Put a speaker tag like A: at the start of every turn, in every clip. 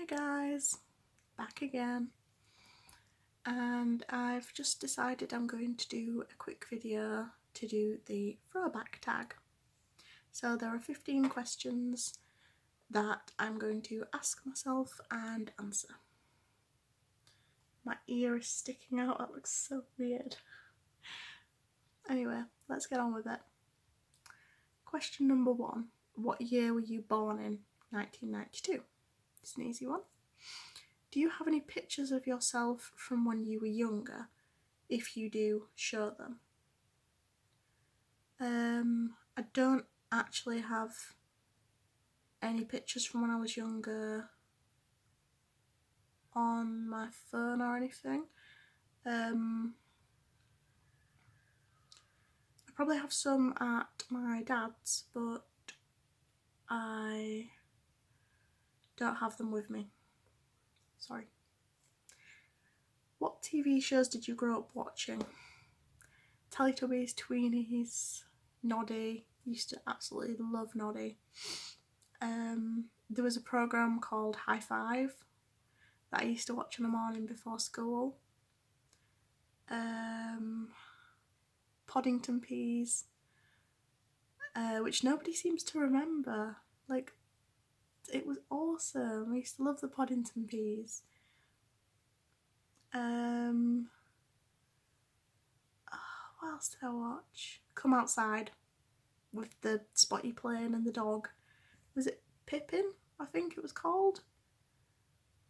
A: guys, back again, and I've just decided I'm going to do a quick video to do the throwback tag. So there are 15 questions that I'm going to ask myself and answer. My ear is sticking out, that looks so weird. Anyway, let's get on with it. Question number 1. What year were you born in? 1992. It's an easy one. Do you have any pictures of yourself from when you were younger? If you do, show them. I don't actually have any pictures from when I was younger on my phone or anything. I probably have some at my dad's, but I don't have them with me. Sorry. What TV shows did you grow up watching? Teletubbies, Tweenies, Noddy. Used to absolutely love Noddy. There was a programme called High Five that I used to watch in the morning before school. Poddington Peas, which nobody seems to remember. Like, it was awesome. I used to love the Poddington Peas. What else did I watch? Come Outside with the Spotty plane and the dog. Was it Pippin? I think it was called.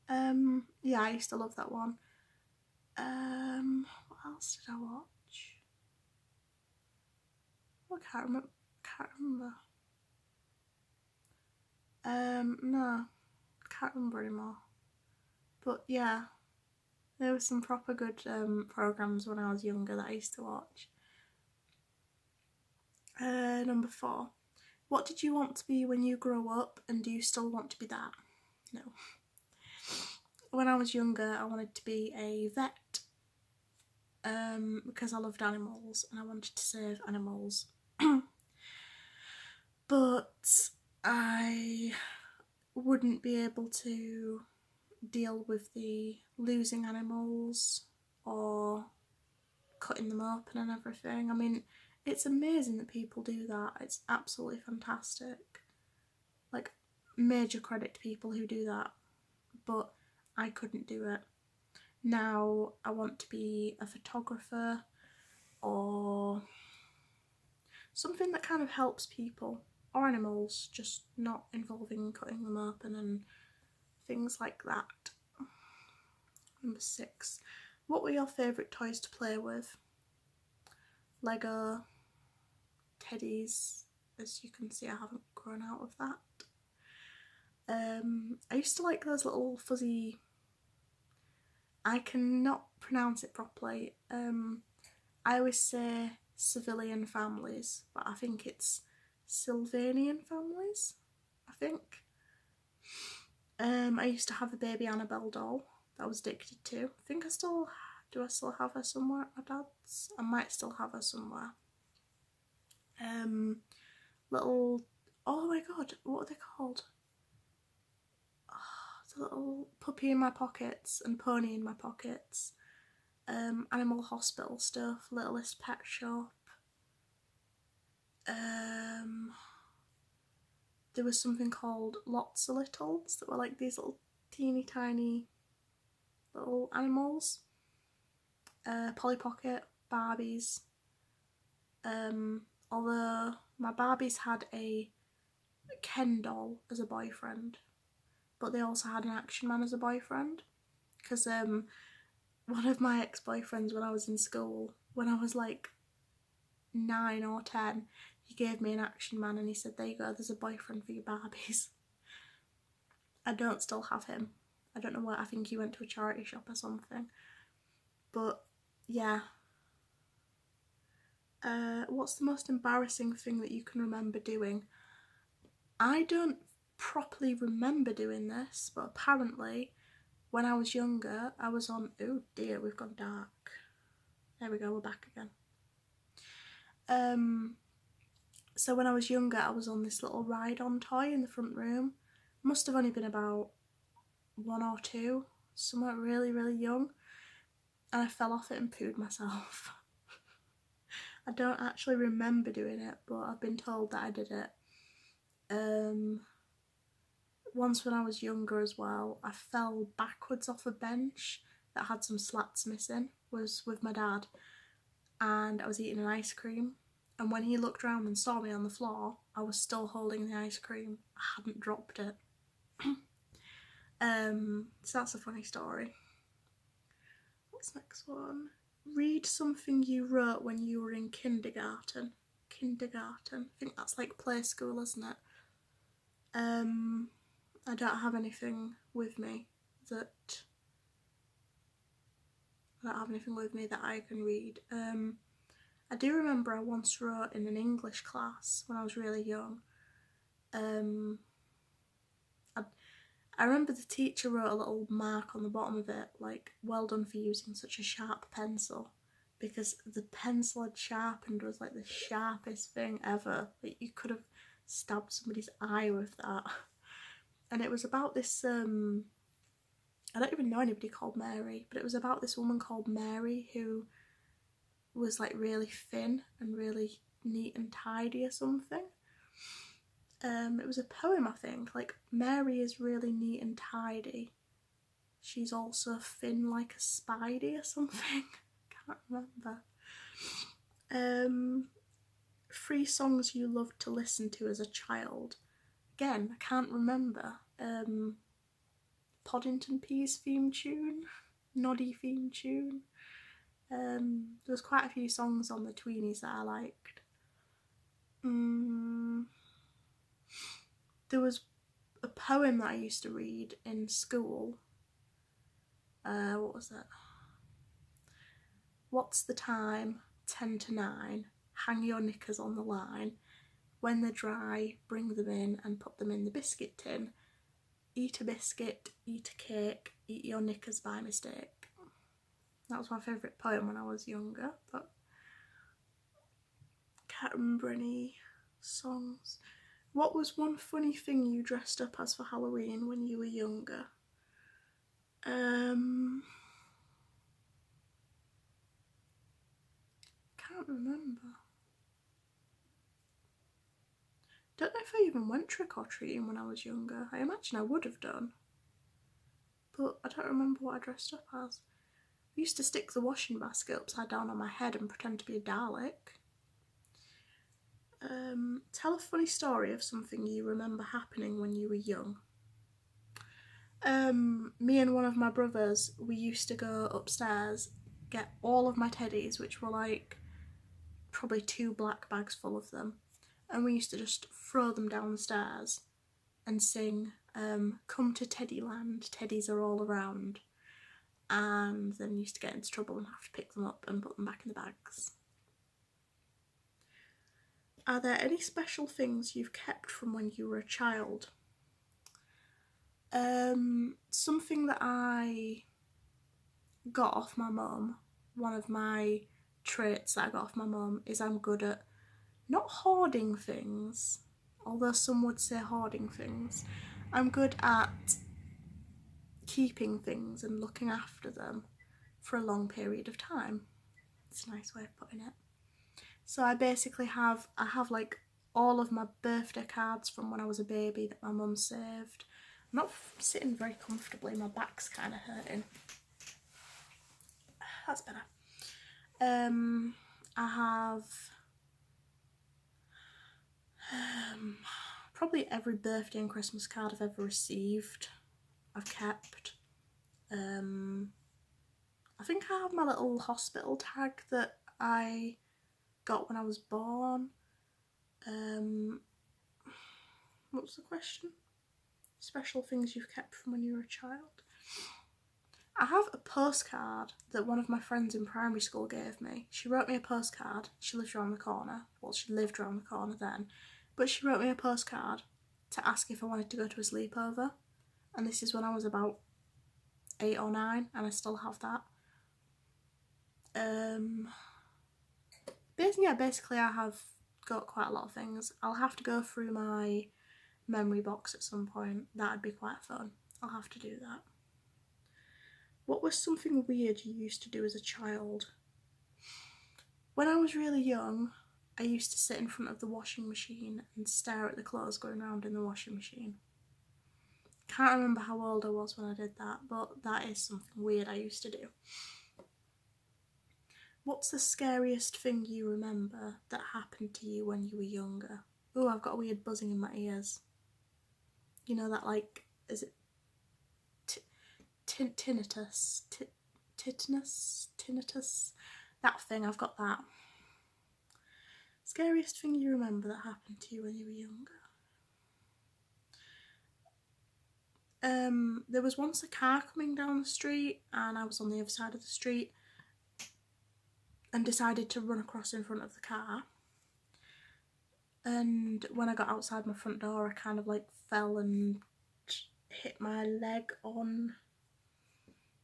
A: Yeah, I used to love that one. What else did I watch? I can't remember. No, can't remember anymore. But yeah, there were some proper good programmes when I was younger that I used to watch. Number 4. What did you want to be when you grow up, and do you still want to be that? No. When I was younger, I wanted to be a vet because I loved animals and I wanted to save animals. But I wouldn't be able to deal with the losing animals or cutting them open and everything. I mean, it's amazing that people do that. It's absolutely fantastic. Like, major credit to people who do that. But I couldn't do it. Now I want to be a photographer or something that kind of helps people or animals, just not involving cutting them open and things like that. Number 6. What were your favourite toys to play with? Lego, teddies. As you can see, I haven't grown out of that. I used to like those little fuzzy, I cannot pronounce it properly. I always say civilian families, but I think it's Sylvanian families, I think. I used to have a baby Annabelle doll that I was addicted to. I think I still have her somewhere at my dad's? I might still have her somewhere. Little, oh my god, what are they called? Oh, it's a little puppy in my pockets and pony in my pockets. Animal hospital stuff, Littlest Pet Shop. There was something called Lots of Littles that were like these little teeny tiny little animals. Polly Pocket, Barbies. Although my Barbies had a Ken doll as a boyfriend, but they also had an Action Man as a boyfriend, because one of my ex-boyfriends when I was in school, when I was like 9 or 10, he gave me an Action Man and he said, there you go, there's a boyfriend for your Barbies. I don't still have him. I don't know where, I think he went to a charity shop or something. But yeah. What's the most embarrassing thing that you can remember doing? I don't properly remember doing this, but apparently when I was younger I was on, oh dear, we've gone dark. There we go, we're back again. So when I was younger I was on this little ride-on toy in the front room. Must have only been about 1 or 2, somewhat really, really young, and I fell off it and pooed myself. I don't actually remember doing it, but I've been told that I did it. Once when I was younger as well, I fell backwards off a bench that had some slats missing, was with my dad, and I was eating an ice cream, and when he looked around and saw me on the floor, I was still holding the ice cream. I hadn't dropped it. So that's a funny story. What's next one? Read something you wrote when you were in kindergarten. Kindergarten. I think that's like play school, isn't it? I don't have anything with me that I can read. I do remember I once wrote in an English class when I was really young. I remember the teacher wrote a little mark on the bottom of it, like, well done for using such a sharp pencil, because the pencil had sharpened was like the sharpest thing ever. Like, you could have stabbed somebody's eye with that. And it was about this, I don't even know anybody called Mary, but it was about this woman called Mary who was like really thin and really neat and tidy or something. It was a poem, I think, like, Mary is really neat and tidy. She's also thin like a spidey or something. Can't remember. 3 songs you loved to listen to as a child. Again, I can't remember. Poddington Peas theme tune, Noddy theme tune. There was quite a few songs on the Tweenies that I liked. There was a poem that I used to read in school. What was it? What's the time? 10 to 9. Hang your knickers on the line. When they're dry, bring them in and put them in the biscuit tin. Eat a biscuit, eat a cake, eat your knickers by mistake. That was my favourite poem when I was younger, but can't remember any songs. What was one funny thing you dressed up as for Halloween when you were younger? Can't remember. Don't know if I even went trick-or-treating when I was younger. I imagine I would have done, but I don't remember what I dressed up as. I used to stick the washing basket upside down on my head and pretend to be a Dalek. Tell a funny story of something you remember happening when you were young. Me and one of my brothers, we used to go upstairs, get all of my teddies, which were like probably 2 black bags full of them, and we used to just throw them down the stairs and sing come to Teddyland, teddies are all around, and then used to get into trouble and have to pick them up and put them back in the bags. Are there any special things you've kept from when you were a child? Something that I got off my mum, one of my traits that I got off my mum, is I'm good at not hoarding things, although some would say hoarding things. I'm good at keeping things and looking after them for a long period of time. It's a nice way of putting it. So I basically have like all of my birthday cards from when I was a baby that my mum saved. I'm not sitting very comfortably, my back's kind of hurting. That's better. I have probably every birthday and Christmas card I've ever received, I've kept. I think I have my little hospital tag that I got when I was born. What was the question? Special things you've kept from when you were a child. I have a postcard that one of my friends in primary school gave me. She wrote me a postcard. She lived around the corner. Well, she lived around the corner then. But she wrote me a postcard to ask if I wanted to go to a sleepover. And this is when I was about 8 or 9, and I still have that. Basically I have got quite a lot of things. I'll have to go through my memory box at some point. That'd be quite fun. I'll have to do that. What was something weird you used to do as a child? When I was really young, I used to sit in front of the washing machine and stare at the clothes going around in the washing machine. Can't remember how old I was when I did that, but that is something weird I used to do. What's the scariest thing you remember that happened to you when you were younger? Oh, I've got a weird buzzing in my ears. You know that, like, is it tinnitus? Tinnitus? That thing, I've got that. Scariest thing you remember that happened to you when you were younger? There was once a car coming down the street and I was on the other side of the street and decided to run across in front of the car. And when I got outside my front door, I kind of like fell and hit my leg on,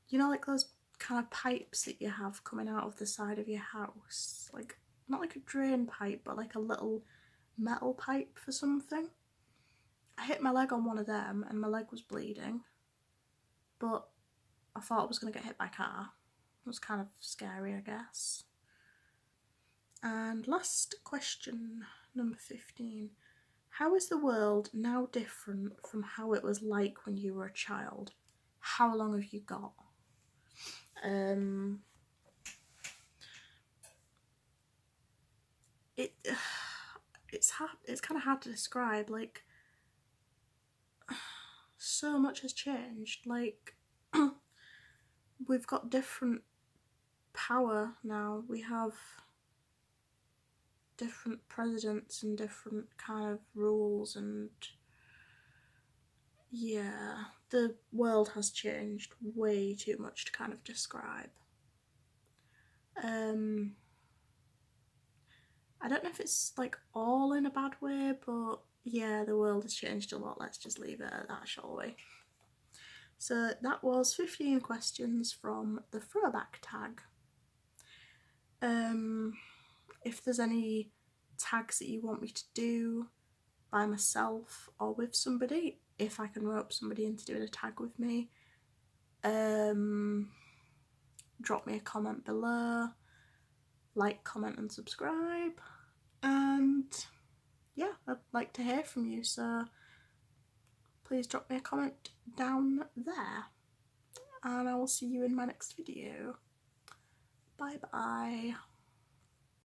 A: you know, like those kind of pipes that you have coming out of the side of your house, like not like a drain pipe but like a little metal pipe for something. I hit my leg on one of them and my leg was bleeding, but I thought I was going to get hit by a car. It was kind of scary, I guess. And last question, number 15. How is the world now different from how it was like when you were a child? How long have you got? It's kind of hard to describe. Like, so much has changed. Like, we've got different power now. We have different presidents and different kind of rules, and yeah, the world has changed way too much to kind of describe. I don't know if it's like all in a bad way, but yeah, the world has changed a lot. Let's just leave it at that, shall we? So that was 15 questions from the Throwback Tag. If there's any tags that you want me to do by myself or with somebody, if I can rope somebody into doing a tag with me, drop me a comment below, like, comment and subscribe, and yeah, I'd like to hear from you, so please drop me a comment down there, and I will see you in my next video. Bye bye.